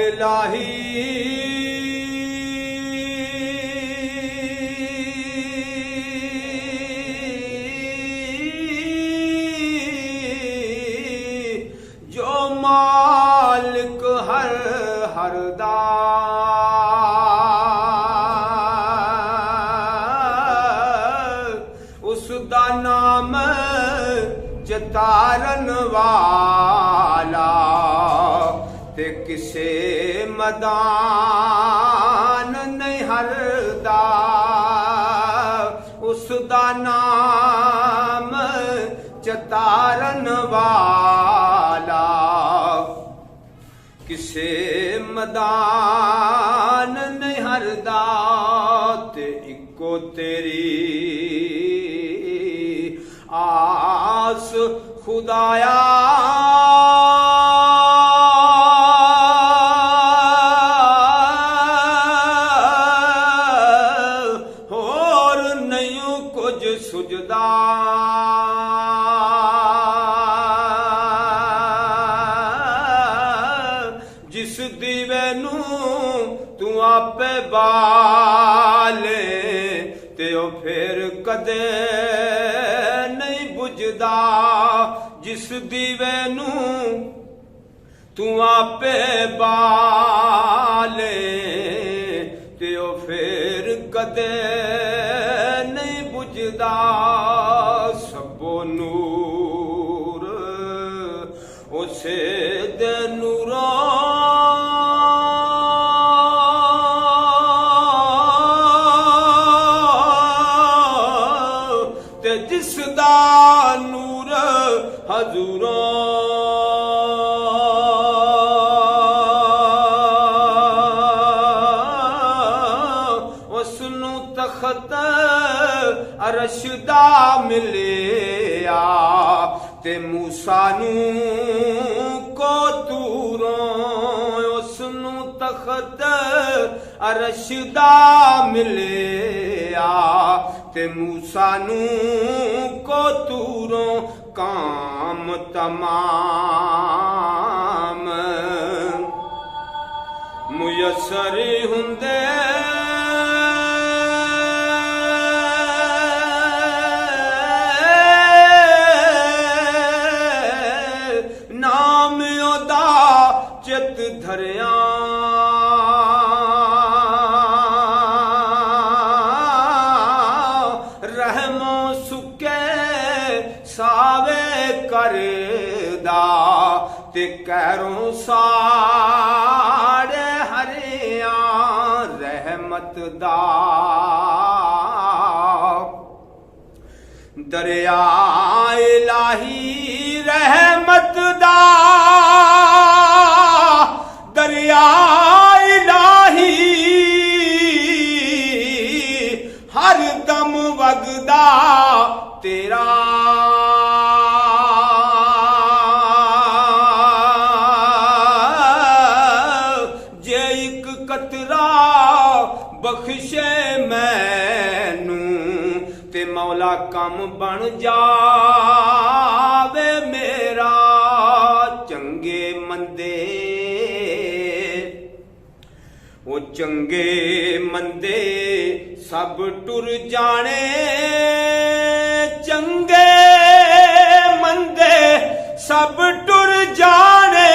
इलाही जो मालिक हर दा उसदा नाम चतारन वाला ते किसे मदान नहीं हरदा उसदा नाम चतारन वाला किसे मदान नहीं हरदा ते इको तेरी आस खुदाया होर नहीं कुछ सुझदा जिस दीवे नू तू आपे बाले ते ओ फिर कदे नहीं बुझदा जिस दीवे नू तू आपे बाले ते ओ फिर कदे नहीं बुझदा सबो नूर उसे दे नूरों जिसदा नूर हजूरों उसनू तख्त अरशदा मिलिया ते मूसा नू को तूरों उसनू तख्त अरशदा मिलिया ते मूसा नू को तूरों काम तमाम मुयस्सर हुंदे नाम ओदा चित धरिया रहमो सुके सावे करदा ते कैरों साड़े हरिया रहमत दा दरिया इलाही रहमत दा दरिया इलाही हर दम वगदा तेरा जे एक कतरा बख्शे मैनू ते मौला कम बन जावे मेरा चंगे मंदे वो चंगे मंदे सब टुर जाने चंगे मंदे सब टुर जाने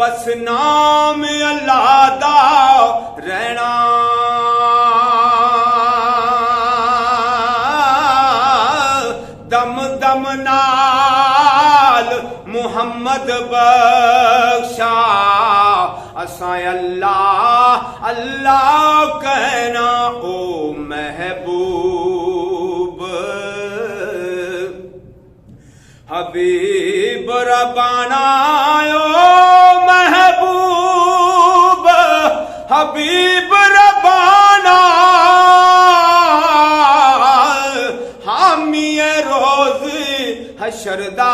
बस नाम अल्लाह दा रहना दम दम नाल मुहम्मद बख्शा असां अल्लाह अल्लाह कहना ओ महबूब हबीब रबाना ओ महबूब हबीब रबाना हामी रोज हशरदा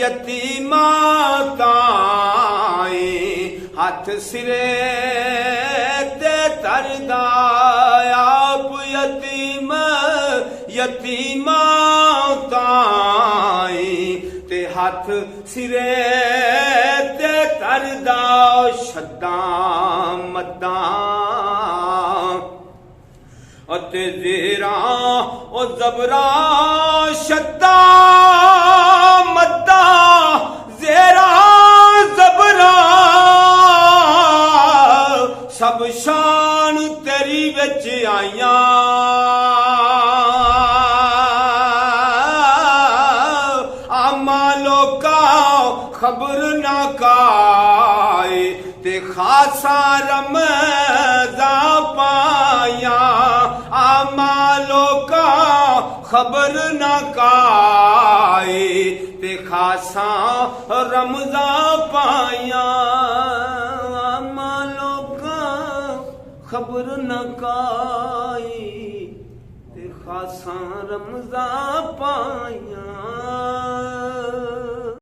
यतीमा ताई हाथ सिरे ते तरदा आप यतीमां ताई ते हथ सिरे ते करदा शद्दां मद्दां अते जेरा ओ जबरा शद्दा मद्दा जेरा जबरा सब शान तेरी विच आईयां आमा लोका खबर ना काए ते खासा रमजा पाया आमा लोका खबर ना काए ते खासा रमजा पाया आमा लोका खबर न काई ते खासा रमजा पाया।